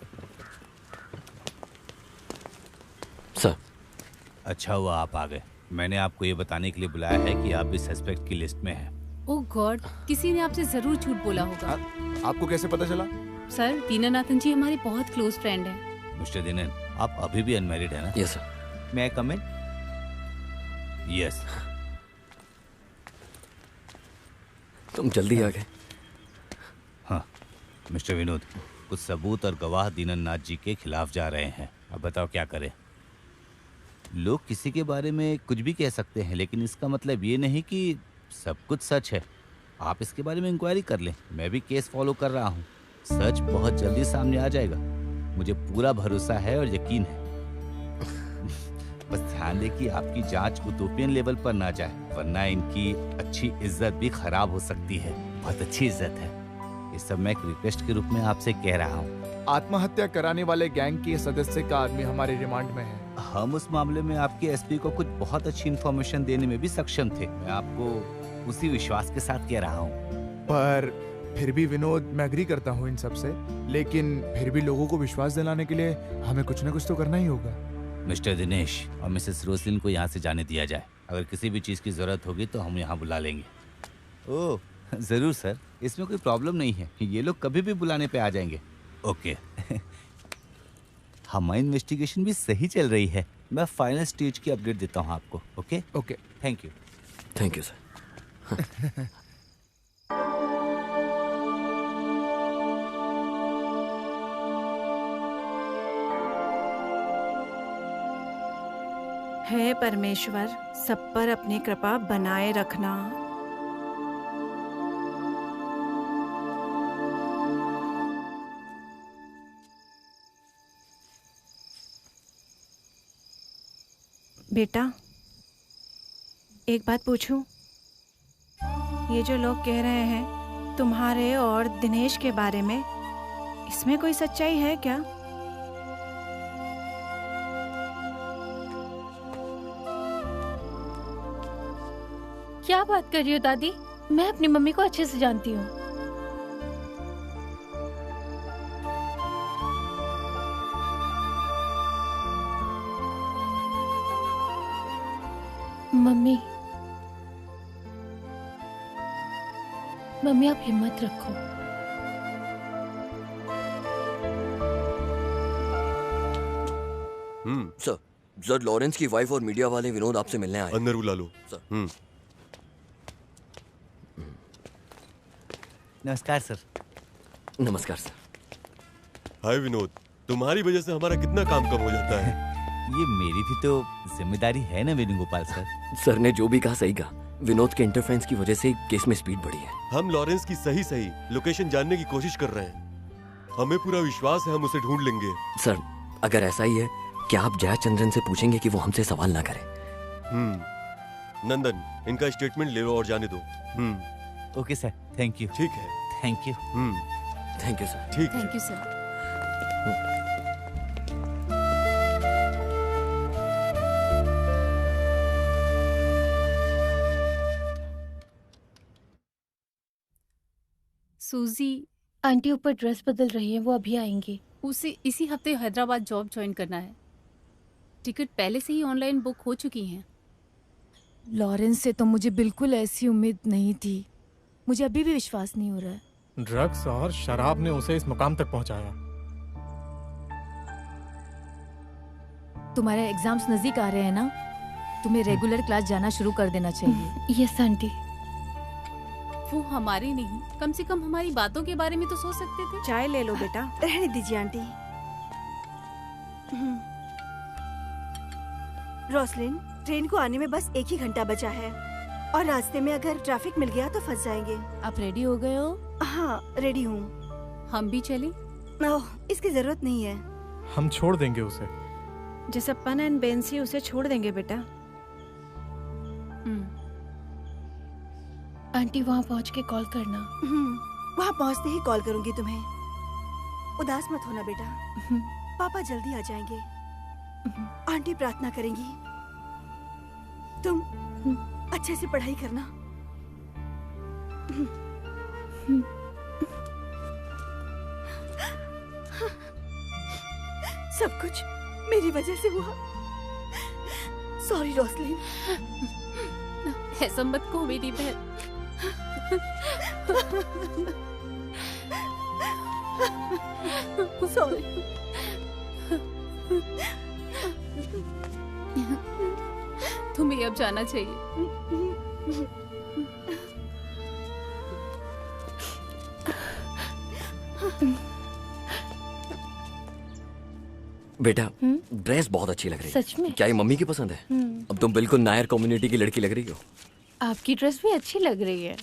[SPEAKER 7] सर,
[SPEAKER 10] अच्छा हुआ आप आ गए। मैंने आपको ये बताने के लिए बुलाया है कि आप भी सस्पेक्ट की लिस्ट में हैं।
[SPEAKER 5] ओह गॉड, किसी ने आपसे जरूर झूठ बोला होगा।
[SPEAKER 1] आपको कैसे पता चला?
[SPEAKER 5] सर, दीनानाथन जी हमारे बहुत क्लोज फ्रेंड हैं।
[SPEAKER 10] मिस्टर दिनन, आप अभी भी अनमैरिड है ना?
[SPEAKER 7] Yes sir.
[SPEAKER 10] मैं कम इन? यस।
[SPEAKER 7] तुम जल्दी आ गए।
[SPEAKER 10] हाँ मिस्टर विनोद, कुछ सबूत और गवाह दीननाथ जी के खिलाफ जा रहे हैं। अब बताओ क्या करें? लोग किसी के बारे में कुछ भी कह सकते हैं, लेकिन इसका मतलब ये नहीं कि सब कुछ सच है। आप इसके बारे में इंक्वायरी कर लें, मैं भी केस फॉलो कर रहा हूँ। सच बहुत जल्दी सामने आ जाएगा, मुझे पूरा भरोसा है और यकीन है। बस ध्यान दें कि आपकी जांच उटोपियन लेवल पर ना जाए, वरना इनकी अच्छी इज्जत भी खराब हो सकती है। बहुत अच्छी इज्जत है। ये सब मैं एक रिक्वेस्ट के रूप में आपसे कह रहा हूँ।
[SPEAKER 1] आत्महत्या कराने वाले गैंग के सदस्य का आदमी हमारे रिमांड में है।
[SPEAKER 10] हम उस मामले में आपके एसपी को कुछ बहुत अच्छी इन्फॉर्मेशन देने में भी सक्षम थे। मैं आपको उसी विश्वास के साथ कह रहा हूँ।
[SPEAKER 1] पर फिर भी विनोद, मैं एग्री करता हूँ इन सब से, लेकिन फिर भी लोगों को विश्वास दिलाने के लिए हमें कुछ न कुछ तो करना ही होगा।
[SPEAKER 10] मिस्टर दिनेश और मिसेस रोसलिन को यहाँ से जाने दिया जाए। अगर किसी भी चीज़ की ज़रूरत होगी तो हम यहाँ बुला लेंगे। ओह ज़रूर सर, इसमें कोई प्रॉब्लम नहीं है। ये लोग कभी भी बुलाने पे आ जाएंगे। ओके। हमारी इन्वेस्टिगेशन भी सही चल रही है। मैं फाइनल स्टेज की अपडेट देता हूँ आपको। Okay
[SPEAKER 1] okay,
[SPEAKER 10] thank you.
[SPEAKER 7] Thank you sir.
[SPEAKER 4] हे परमेश्वर, सब पर अपनी कृपा बनाए रखना। बेटा, एक बात पूछूं? ये जो लोग कह रहे हैं तुम्हारे और दिनेश के बारे में, इसमें कोई सच्चाई है क्या?
[SPEAKER 2] क्या बात कर रही हो दादी? मैं अपनी मम्मी को अच्छे से जानती हूँ। मम्मी, मम्मी आप हिम्मत रखो।
[SPEAKER 7] सर, लॉरेंस की वाइफ और मीडिया वाले विनोद आपसे मिलने आए।
[SPEAKER 6] अंदर बुला लो।
[SPEAKER 7] सर।
[SPEAKER 10] नमस्कार सर।
[SPEAKER 7] नमस्कार सर।
[SPEAKER 6] हाय विनोद, तुम्हारी वजह से हमारा कितना काम कम हो जाता है।
[SPEAKER 10] ये मेरी भी तो जिम्मेदारी है ना वेणुगोपाल सर।
[SPEAKER 7] सर ने जो भी कहा सही कहा। विनोद के इंटरफेरेंस की वजह से केस में स्पीड बढ़ी है।
[SPEAKER 6] हम लॉरेंस की सही लोकेशन जानने की कोशिश कर रहे हैं। हमें पूरा विश्वास है हम उसे ढूंढ लेंगे।
[SPEAKER 7] सर, अगर ऐसा ही है, क्या आप जयचंद्रन से पूछेंगे कि वो हमसे सवाल ना करें?
[SPEAKER 6] नंदन, इनका स्टेटमेंट ले लो और जाने दो।
[SPEAKER 10] Okay sir, thank you.
[SPEAKER 6] ठीक है,
[SPEAKER 10] thank you.
[SPEAKER 7] Thank you sir.
[SPEAKER 6] ठीक है।
[SPEAKER 5] Thank you sir. सूजी
[SPEAKER 2] आंटी ऊपर ड्रेस बदल रही है, वो अभी आएंगी।
[SPEAKER 5] उसे इसी हफ्ते हैदराबाद जॉब ज्वाइन करना है। टिकट पहले से ही ऑनलाइन बुक हो चुकी हैं।
[SPEAKER 14] लॉरेंस से तो मुझे बिल्कुल ऐसी उम्मीद नहीं थी। मुझे अभी भी विश्वास नहीं हो रहा है।
[SPEAKER 3] ड्रग्स और शराब ने उसे इस मुकाम तक पहुंचाया।
[SPEAKER 14] तुम्हारे एग्जाम्स नजदीक आ रहे हैं ना? तुम्हें रेगुलर क्लास जाना शुरू कर देना चाहिए।
[SPEAKER 2] Yes aunty.
[SPEAKER 5] वो हमारे नहीं, कम से कम हमारी बातों के बारे में तो सोच सकते थे।
[SPEAKER 4] चाय ले लो बेटा।
[SPEAKER 13] रहने दीजिए आंटी। रोसलिन, ट्रेन को आने में बस 1 ही घंटा बचा है और रास्ते में अगर ट्रैफिक मिल गया तो फंस जाएंगे।
[SPEAKER 14] आप रेडी हो गए हो?
[SPEAKER 13] हाँ, रेडी हूँ।
[SPEAKER 5] हम भी चलें?
[SPEAKER 13] ओह, इसकी जरूरत नहीं है।
[SPEAKER 3] हम छोड़ देंगे उसे।
[SPEAKER 4] जसप्पन एंड बेंसी उसे छोड़ देंगे बेटा।
[SPEAKER 2] आंटी वहाँ पहुँच के कॉल करना।
[SPEAKER 13] वहाँ पहुँचते ही कॉल करूँगी तुम्हें। उदास मत होना बेटा, पापा जल्दी आ जाएंगे। आंटी प्रार्थना करेंगी। तुम अच्छे से पढ़ाई करना। सब कुछ मेरी वजह से हुआ। Sorry Roslin.
[SPEAKER 5] ऐसा मत कहो मेरी बहन।
[SPEAKER 13] सॉरी।
[SPEAKER 5] तुम्हें अब जाना चाहिए।
[SPEAKER 7] बेटा, ड्रेस बहुत अच्छी लग रही है।
[SPEAKER 2] सच में?
[SPEAKER 7] क्या ये मम्मी की पसंद है? अब तुम बिल्कुल नायर कम्युनिटी की लड़की लग रही हो।
[SPEAKER 2] आपकी ड्रेस भी अच्छी लग रही है।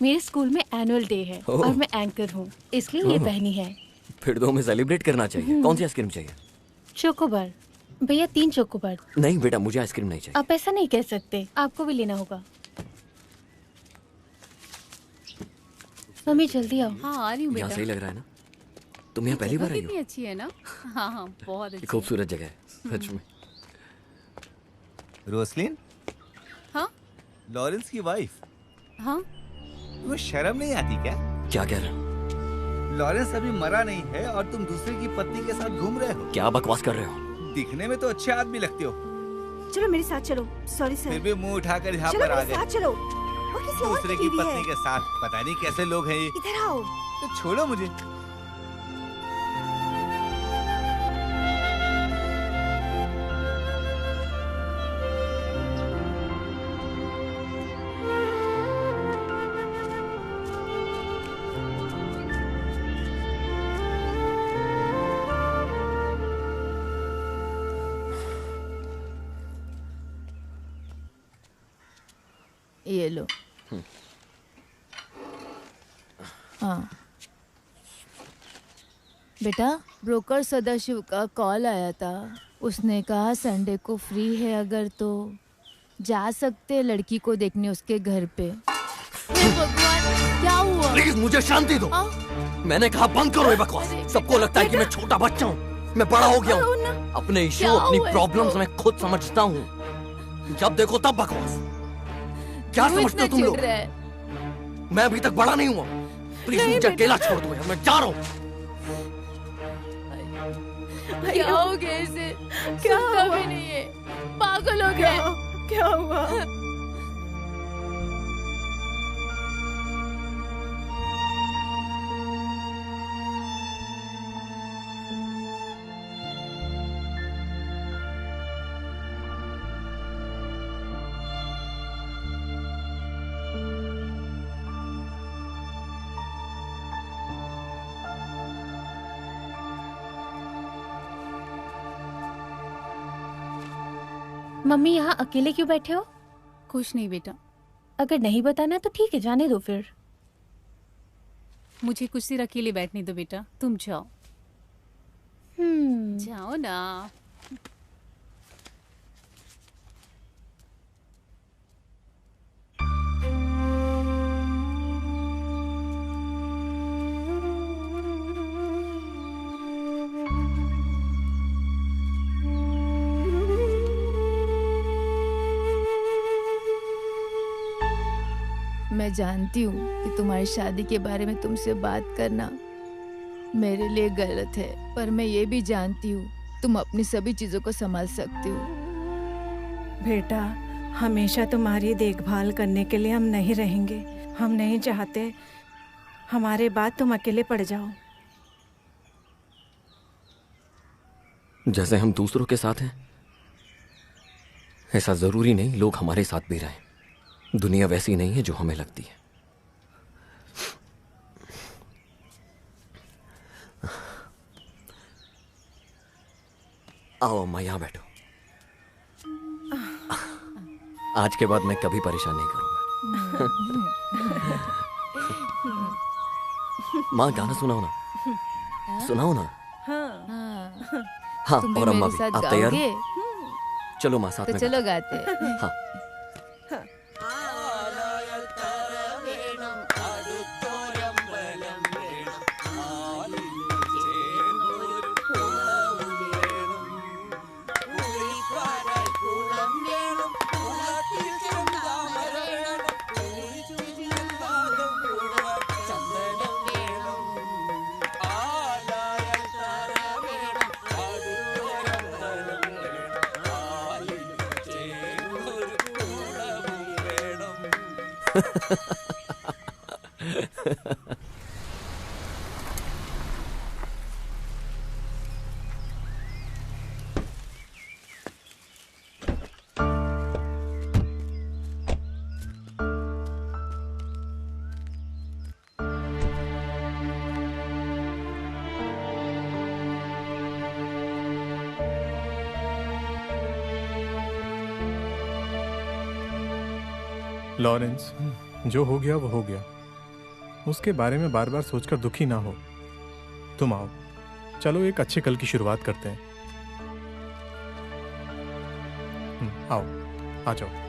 [SPEAKER 2] मेरे स्कूल में एनुअल डे है
[SPEAKER 7] ओह।
[SPEAKER 2] और मैं एंकर हूँ, इसलिए ये
[SPEAKER 7] ओह।
[SPEAKER 2] पहनी है।
[SPEAKER 7] फिर तो हमें सेलिब्रेट करना चाहिए। कौन सी आइसक्रीम चाहिए?
[SPEAKER 2] चोकोबार। भैया 3 चोकोबार।
[SPEAKER 7] नहीं बेटा, मुझे आइसक्रीम नहीं चाहिए।
[SPEAKER 2] आप ऐसा नहीं कह सकते, आपको भी लेना होगा। मम्मी जल्दी आओ।
[SPEAKER 5] हाँ आ रही हूँ
[SPEAKER 7] यहाँ
[SPEAKER 5] बेटा।
[SPEAKER 7] सही लग रहा है ना? तुम यहाँ पहली बार आई हो?
[SPEAKER 5] कितनी अच्छी है ना। हाँ हाँ बहुत
[SPEAKER 7] ये
[SPEAKER 5] अच्छी।
[SPEAKER 7] खूबसूरत जगह है सच में।
[SPEAKER 11] रोसलिन,
[SPEAKER 5] हाँ
[SPEAKER 11] लॉरेंस की वाइफ।
[SPEAKER 5] हाँ
[SPEAKER 11] तुम्हें शर्म नहीं आती क्या?
[SPEAKER 7] क्या कह रहे हो?
[SPEAKER 11] लॉरेंस अभी मरा नहीं है और तुम दूसरे की पत्नी के साथ घूम रहे हो।
[SPEAKER 7] क्या बकवास कर रहे हो?
[SPEAKER 11] दिखने में तो अच्छे आदमी लगते हो,
[SPEAKER 13] चलो मेरे साथ चलो। Sorry sir.
[SPEAKER 11] फिर भी मुंह उठाकर यहाँ
[SPEAKER 13] चलो
[SPEAKER 11] पर आ
[SPEAKER 13] मेरे
[SPEAKER 11] गए।
[SPEAKER 13] साथ चलो। वो किसी और
[SPEAKER 11] दूसरे की
[SPEAKER 13] बीवी
[SPEAKER 11] पत्नी
[SPEAKER 13] है।
[SPEAKER 11] के साथ। पता नहीं कैसे लोग हैं ये।
[SPEAKER 13] इधर आओ।
[SPEAKER 11] तो छोड़ो मुझे।
[SPEAKER 14] ये लो। हाँ बेटा, ब्रोकर सदाशिव का कॉल आया था। उसने कहा संडे को फ्री है अगर तो जा सकते लड़की को देखने उसके घर पे। हे भगवान, क्या हुआ?
[SPEAKER 7] प्लीज मुझे शांति दो। मैंने कहा बंद करो ये बकवास। सबको लगता है कि मैं छोटा बच्चा हूँ। मैं बड़ा हो गया हूँ। अपने इशू, अपनी प्रॉब्लम्स मैं खुद समझता हूँ। जब देखो तब बकवास। क्या समझते हो तुम लोग? मैं अभी तक बड़ा नहीं हुआ। प्लीज मुझे अकेला छोड़ दो, मैं जा रहा हूँ।
[SPEAKER 14] क्या हो गया इसे? क्या भी नहीं है, पागल हो गया।
[SPEAKER 13] क्या हुआ?
[SPEAKER 2] मम्मी यहाँ अकेले क्यों बैठे हो?
[SPEAKER 5] कुछ नहीं बेटा।
[SPEAKER 2] अगर नहीं बताना तो ठीक है, जाने दो फिर।
[SPEAKER 5] मुझे कुछ देर अकेले बैठने दो बेटा, तुम जाओ। जाओ ना।
[SPEAKER 14] मैं जानती हूँ कि तुम्हारी शादी के बारे में तुमसे बात करना मेरे लिए गलत है, पर मैं ये भी जानती हूँ तुम अपनी सभी चीजों को संभाल सकती हो।
[SPEAKER 4] बेटा, हमेशा तुम्हारी देखभाल करने के लिए हम नहीं रहेंगे। हम नहीं चाहते हमारे बाद तुम अकेले पड़ जाओ।
[SPEAKER 7] जैसे हम दूसरों के साथ हैं, ऐसा जरूरी नहीं लोग हमारे साथ भी रहें। दुनिया वैसी नहीं है जो हमें लगती है। आओ अम्मा, यहाँ बैठो। आज के बाद मैं कभी परेशान नहीं करूंगा। माँ गाना सुनाओ ना, सुनाओ ना। हाँ,
[SPEAKER 14] तुम भी
[SPEAKER 7] और अम्मा
[SPEAKER 14] मेरे
[SPEAKER 7] भी।
[SPEAKER 14] साथ
[SPEAKER 7] आप तैयार
[SPEAKER 14] गाओगे?
[SPEAKER 7] हो? चलो माँ साथ
[SPEAKER 14] तो
[SPEAKER 7] में
[SPEAKER 14] चलो
[SPEAKER 7] गाते
[SPEAKER 14] गाते
[SPEAKER 7] हैं। हाँ।
[SPEAKER 3] लॉरेंस, जो हो गया वो हो गया। उसके बारे में बार बार सोचकर दुखी ना हो। तुम आओ, चलो एक अच्छे कल की शुरुआत करते हैं। आओ, आ जाओ।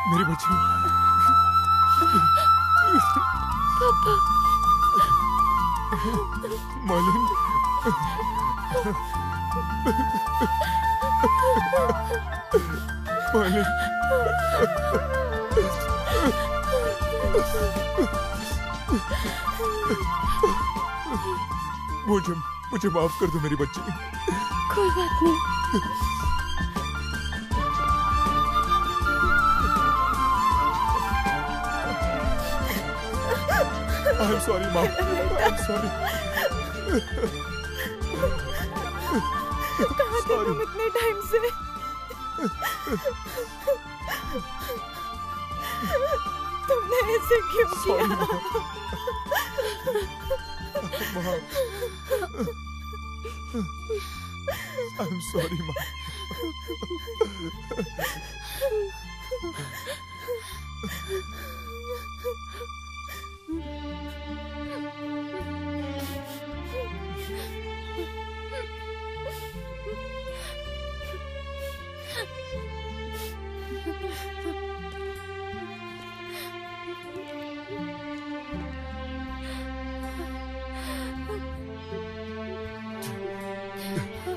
[SPEAKER 1] मेरी बच्ची।
[SPEAKER 2] पापा।
[SPEAKER 1] मालिन। मालिन। मुझे माफ कर दो मेरी बच्ची।
[SPEAKER 2] कोई बात नहीं।
[SPEAKER 1] I'm sorry, Mom. I'm sorry.
[SPEAKER 4] कहाँ थे तुम इतने टाइम से? तुमने ऐसे क्यों किया?
[SPEAKER 1] Mom. I'm sorry, Mom.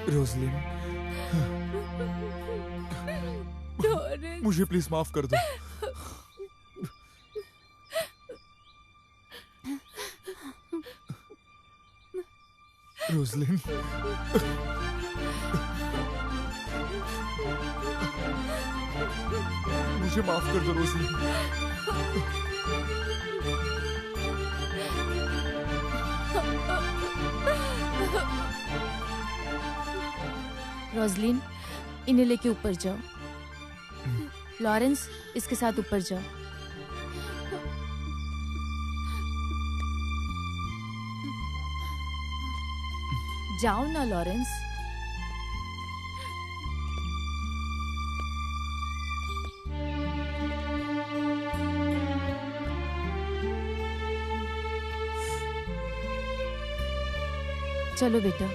[SPEAKER 1] Roslyn, मुझे प्लीज माफ कर दो। रोजलिन, मुझे माफ कर दो रोजलिन।
[SPEAKER 14] रोजलिन, इन्हें लेके ऊपर जाओ। लॉरेंस, इसके साथ ऊपर जाओ। जाओ ना लॉरेंस। चलो बेटा।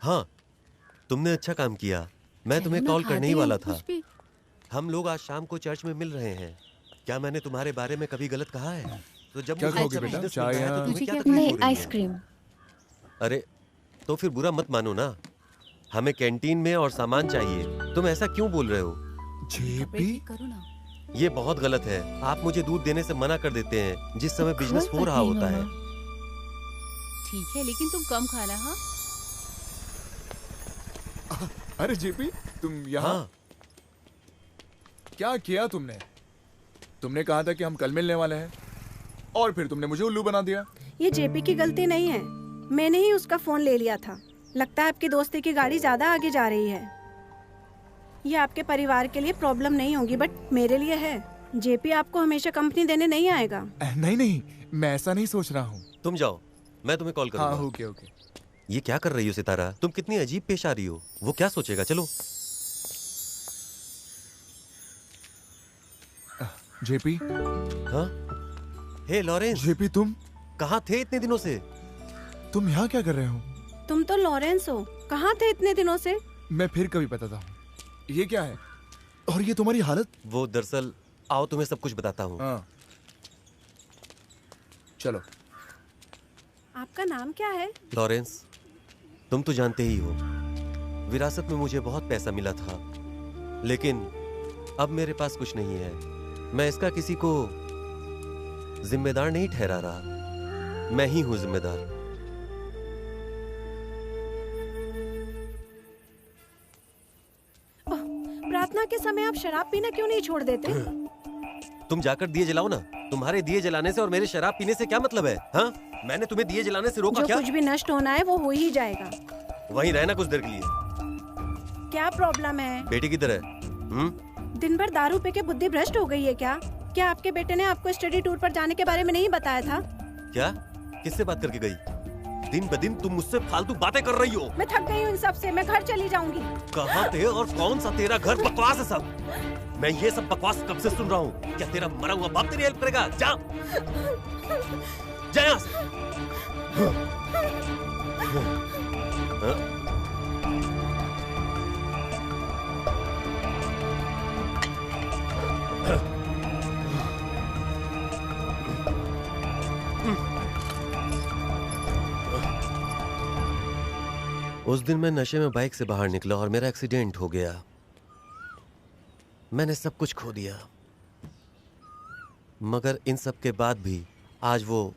[SPEAKER 6] हाँ, तुमने अच्छा काम किया। मैं तुम्हें कॉल करने ही वाला था। हम लोग आज शाम को चर्च में मिल रहे हैं। क्या मैंने तुम्हारे बारे में कभी गलत कहा है? तो जब
[SPEAKER 1] क्या
[SPEAKER 6] मुझे
[SPEAKER 1] खाओगे
[SPEAKER 6] अच्छा
[SPEAKER 1] बेटा?
[SPEAKER 6] business
[SPEAKER 1] चाय
[SPEAKER 6] मिल रहा है,
[SPEAKER 1] या-
[SPEAKER 6] तो तुम्हें क्या
[SPEAKER 2] नहीं,
[SPEAKER 6] तकलीफ हो रही है?
[SPEAKER 2] आइसक्रीम।
[SPEAKER 6] अरे, तो फिर बुरा मत मानो ना। हमें कैंटीन में और सामान चाहिए। तुम ऐसा क्यों बोल रहे हो?
[SPEAKER 1] जेपी,
[SPEAKER 5] करो ना।
[SPEAKER 6] ये बहुत गलत है। आप मुझे दूध देने से मना कर देते हैं जिस समय बिजनेस हो रहा होता है।
[SPEAKER 5] ठीक है, लेकिन तुम कम खाना। हाँ
[SPEAKER 1] अरे जेपी, तुम यहाँ?
[SPEAKER 6] हाँ।
[SPEAKER 1] क्या किया तुमने? तुमने कहा था कि हम कल मिलने वाले हैं और फिर तुमने मुझे उल्लू बना दिया।
[SPEAKER 4] ये जेपी की गलती नहीं है, मैंने ही उसका फोन ले लिया था। लगता है आपकी दोस्ती की गाड़ी ज्यादा आगे जा रही है। ये आपके परिवार के लिए प्रॉब्लम नहीं होगी, बट मेरे लिए है। जेपी आपको हमेशा कंपनी देने नहीं आएगा।
[SPEAKER 1] नहीं नहीं, मैं ऐसा नहीं सोच रहा हूँ।
[SPEAKER 6] तुम जाओ, मैं तुम्हें कॉल करूंगा।
[SPEAKER 1] हाँ, ओके ओके।
[SPEAKER 6] ये क्या कर रही हो सितारा? तुम कितनी अजीब पेश आ रही हो। वो क्या सोचेगा? चलो।
[SPEAKER 1] जेपी।
[SPEAKER 6] हाँ? हे लॉरेंस।
[SPEAKER 1] जेपी, तुम
[SPEAKER 6] कहाँ थे इतने दिनों से?
[SPEAKER 1] तुम यहाँ क्या कर रहे हो?
[SPEAKER 4] तुम तो लॉरेंस हो, कहाँ थे इतने दिनों से?
[SPEAKER 1] मैं फिर कभी बताता हूँ। ये क्या है और ये तुम्हारी हालत?
[SPEAKER 6] वो दरअसल, आओ तुम्हें सब कुछ बताता हूँ।
[SPEAKER 1] हाँ। चलो।
[SPEAKER 4] आपका नाम क्या है?
[SPEAKER 6] लॉरेंस, तुम तो जानते ही हो, विरासत में मुझे बहुत पैसा मिला था, लेकिन अब मेरे पास कुछ नहीं है। मैं इसका किसी को जिम्मेदार नहीं ठहरा रहा, मैं ही हूं जिम्मेदार।
[SPEAKER 4] प्रार्थना के समय आप शराब पीना क्यों नहीं छोड़ देते?
[SPEAKER 6] तुम जाकर दिए जलाओ ना। तुम्हारे दिए जलाने से और मेरे शराब पीने से क्या मतलब है? हाँ? मैंने तुम्हें दिए जलाने से रोका क्या?
[SPEAKER 4] जो कुछ भी नष्ट होना है वो हो ही जाएगा।
[SPEAKER 6] वहीं रहना कुछ देर के लिए।
[SPEAKER 4] क्या प्रॉब्लम है?
[SPEAKER 6] बेटी की तरह।
[SPEAKER 4] दिन भर दारू पी के बुद्धि भ्रष्ट हो गई है क्या? क्या आपके बेटे ने आपको स्टडी टूर पर जाने के बारे में नहीं बताया था?
[SPEAKER 6] क्या? किससे बात करके गई? दिन ब दिन तुम मुझसे फालतू बातें कर रही हो।
[SPEAKER 4] मैं थक गई हूँ इन सब से, मैं घर चली जाऊंगी।
[SPEAKER 6] कहाँ थे और कौन सा तेरा घर? बकवास है सब। मैं ये सब बकवास कब से सुन रहा हूँ। क्या तेरा मरा हुआ बाप तेरी हेल्प करेगा? जा, जा यहाँ से। उस दिन मैं नशे में बाइक से बाहर निकला और मेरा एक्सीडेंट हो गया। मैंने सब कुछ खो दिया, मगर इन सब के बाद भी आज वो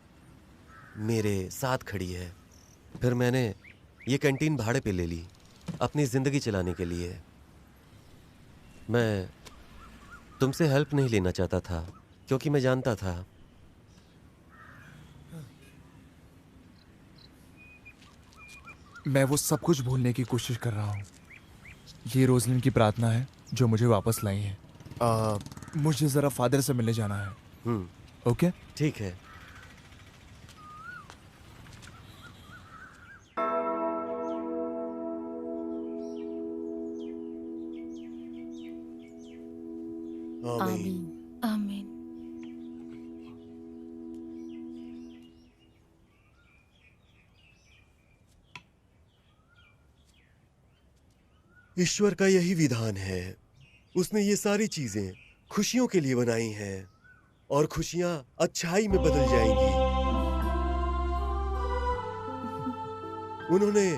[SPEAKER 6] मेरे साथ खड़ी है। फिर मैंने ये कैंटीन भाड़े पे ले ली अपनी जिंदगी चलाने के लिए। मैं तुमसे हेल्प नहीं लेना चाहता था क्योंकि मैं जानता था
[SPEAKER 1] मैं वो सब कुछ भूलने की कोशिश कर रहा हूँ। ये रोजलिन की प्रार्थना है जो मुझे वापस लाई है। मुझे जरा फादर से मिलने जाना है। ओके?
[SPEAKER 6] ठीक है।
[SPEAKER 2] आमीन। आमीन।
[SPEAKER 6] ईश्वर का यही विधान है। उसने ये सारी चीजें खुशियों के लिए बनाई हैं और खुशियां अच्छाई में बदल जाएंगी। उन्होंने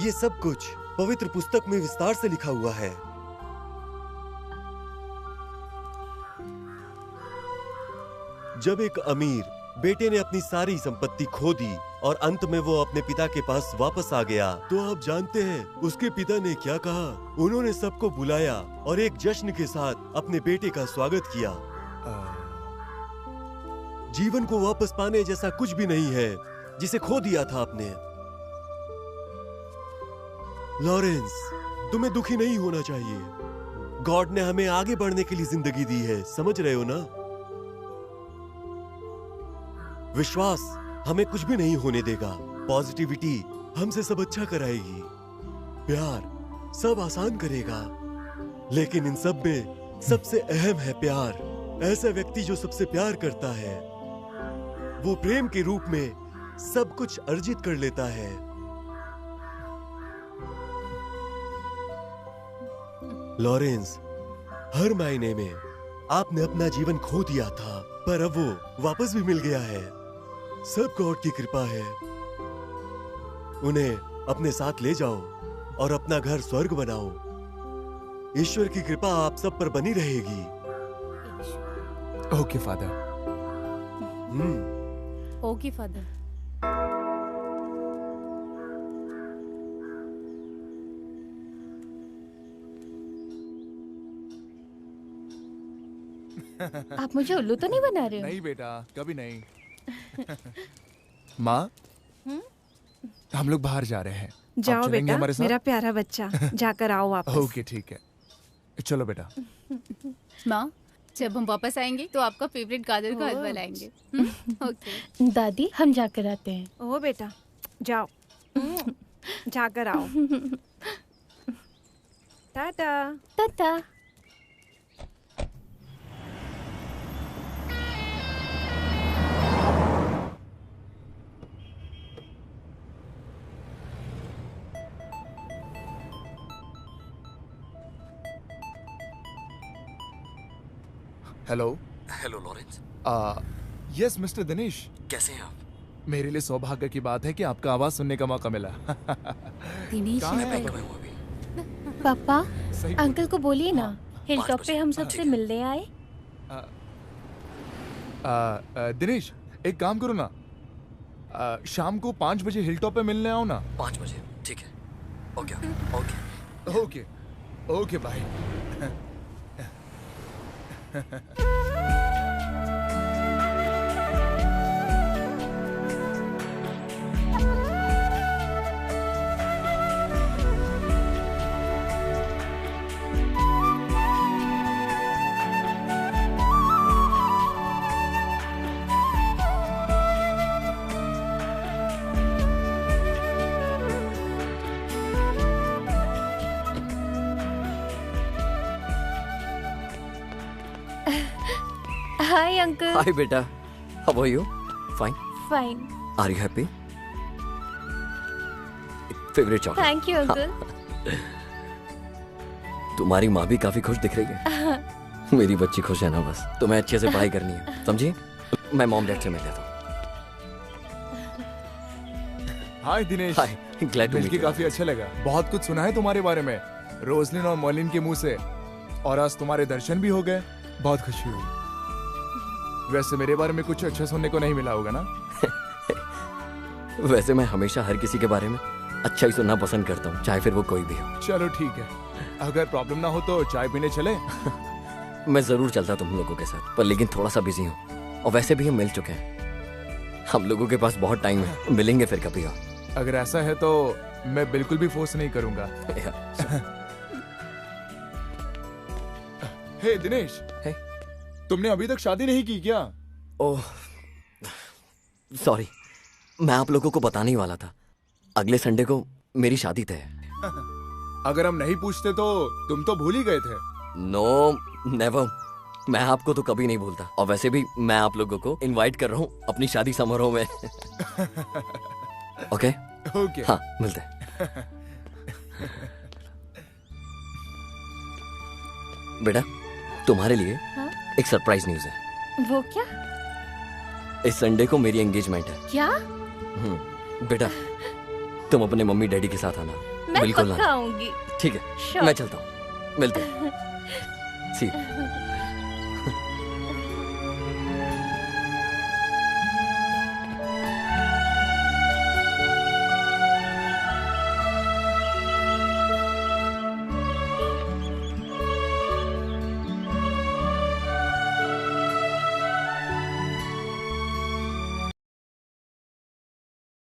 [SPEAKER 6] ये सब कुछ पवित्र पुस्तक में विस्तार से लिखा हुआ है। जब एक अमीर बेटे ने अपनी सारी संपत्ति खो दी और अंत में वो अपने पिता के पास वापस आ गया, तो आप जानते हैं उसके पिता ने क्या कहा? उन्होंने सबको बुलाया और एक जश्न के साथ अपने बेटे का स्वागत किया। जीवन को वापस पाने जैसा कुछ भी नहीं है जिसे खो दिया था आपने। लॉरेंस, तुम्हें दुखी नहीं होना चाहिए। गॉड ने हमें आगे बढ़ने के लिए जिंदगी दी है, समझ रहे हो ना? विश्वास हमें कुछ भी नहीं होने देगा। पॉजिटिविटी हमसे सब अच्छा कराएगी। प्यार सब आसान करेगा। लेकिन इन सब में सबसे अहम है प्यार। ऐसा व्यक्ति जो सबसे प्यार करता है वो प्रेम के रूप में सब कुछ अर्जित कर लेता है। लॉरेंस, हर मायने में आपने अपना जीवन खो दिया था, पर अब वो वापस भी मिल गया है। सब गॉड की कृपा है। उन्हें अपने साथ ले जाओ और अपना घर स्वर्ग बनाओ। ईश्वर की कृपा आप सब पर बनी रहेगी।
[SPEAKER 1] Okay father.
[SPEAKER 5] Okay father.
[SPEAKER 2] आप मुझे उल्लू तो नहीं बना रहे हो?
[SPEAKER 1] नहीं बेटा, कभी नहीं। माँ, हम लोग बाहर जा रहे हैं। आप
[SPEAKER 4] जाओ
[SPEAKER 1] चलेंगे
[SPEAKER 4] बेटा,
[SPEAKER 1] हमारे साथ?
[SPEAKER 4] मेरा प्यारा बच्चा, जाकर आओ वापस।
[SPEAKER 1] ओके ठीक है, चलो बेटा।
[SPEAKER 5] माँ, जब हम वापस आएंगे तो आपका फेवरेट गाजर का हलवा लाएंगे। ओके।
[SPEAKER 2] दादी, हम जाकर आते हैं।
[SPEAKER 4] ओ बेटा, जाओ, जाकर आओ। Tata.
[SPEAKER 2] Tata.
[SPEAKER 1] Hello.
[SPEAKER 7] Hello Lawrence.
[SPEAKER 1] Yes mister Dinesh.
[SPEAKER 7] कैसे हैं आप?
[SPEAKER 1] मेरे लिए सौभाग्य की बात है कि आपका आवाज सुनने का मौका मिला।
[SPEAKER 2] दिनेश
[SPEAKER 1] कहाँ है
[SPEAKER 2] है।
[SPEAKER 1] पापा?
[SPEAKER 2] पापा,
[SPEAKER 1] सही
[SPEAKER 2] अंकल को बोलिए ना, हिल टॉप पे हम सबसे मिलने आए।
[SPEAKER 1] दिनेश, एक काम करो ना, शाम को 5 बजे हिल टॉप पे मिलने आओ ना।
[SPEAKER 7] 5 बजे, ठीक है। Okay okay
[SPEAKER 1] okay okay bye.
[SPEAKER 2] Hi uncle.
[SPEAKER 7] Hi बेटा, how are you? Fine.
[SPEAKER 2] Fine.
[SPEAKER 7] Are you happy? Favourite chocolate.
[SPEAKER 2] Thank you uncle.
[SPEAKER 7] तुम्हारी माँ भी काफी खुश दिख रही है। मेरी बच्ची खुश है ना, बस तुम्हें अच्छे से पढ़ाई करनी है, समझी? मैं मॉम डैड से मिल लेता हूँ।
[SPEAKER 1] हाय दिनेश।
[SPEAKER 7] हाय, ग्लैड टू
[SPEAKER 1] मिलके काफी अच्छा लगा। बहुत कुछ सुना है तुम्हारे बारे में, रोजलिन और मॉलिन के मुंह से, और आज तुम्हारे दर्शन भी हो गए। बहुत खुशी हुई। वैसे मेरे बारे में कुछ अच्छा सुनने को नहीं मिला होगा ना?
[SPEAKER 7] वैसे मैं हमेशा हर किसी के बारे में अच्छा ही सुनना पसंद करता हूँ, चाहे फिर वो कोई भी हो।
[SPEAKER 1] चलो ठीक है, अगर प्रॉब्लम ना हो तो चाय पीने चले?
[SPEAKER 7] मैं जरूर चलता तुम लोगों के साथ, पर लेकिन थोड़ा सा बिजी हूँ, और वैसे भी हम मिल चुके हैं। हम लोगों के पास बहुत टाइम है, मिलेंगे फिर कभी और।
[SPEAKER 1] अगर ऐसा है तो मैं बिल्कुल भी फोर्स नहीं करूंगा। हे दिनेश, तुमने अभी तक शादी नहीं की क्या?
[SPEAKER 7] ओह सॉरी, मैं आप लोगों को बताने ही वाला था। अगले संडे को मेरी शादी तय है।
[SPEAKER 1] अगर हम नहीं पूछते तो तुम तो भूल ही गए थे।
[SPEAKER 7] नो नेवर, मैं आपको तो कभी नहीं भूलता, और वैसे भी मैं आप लोगों को इनवाइट कर रहा हूँ अपनी शादी समारोह में। ओके
[SPEAKER 1] ओके,
[SPEAKER 7] हाँ मिलते हैं। बेटा, तुम्हारे लिए
[SPEAKER 2] हाँ?
[SPEAKER 7] एक सरप्राइज न्यूज है।
[SPEAKER 2] वो क्या?
[SPEAKER 7] इस संडे को मेरी एंगेजमेंट है।
[SPEAKER 2] क्या?
[SPEAKER 7] बेटा, तुम अपने मम्मी डैडी के साथ आना।
[SPEAKER 2] मैं
[SPEAKER 7] बिल्कुल
[SPEAKER 2] पक्का
[SPEAKER 7] आना।
[SPEAKER 2] आऊंगी।
[SPEAKER 7] ठीक है,
[SPEAKER 2] Sure.
[SPEAKER 7] मैं चलता हूँ, मिलते हैं। See you.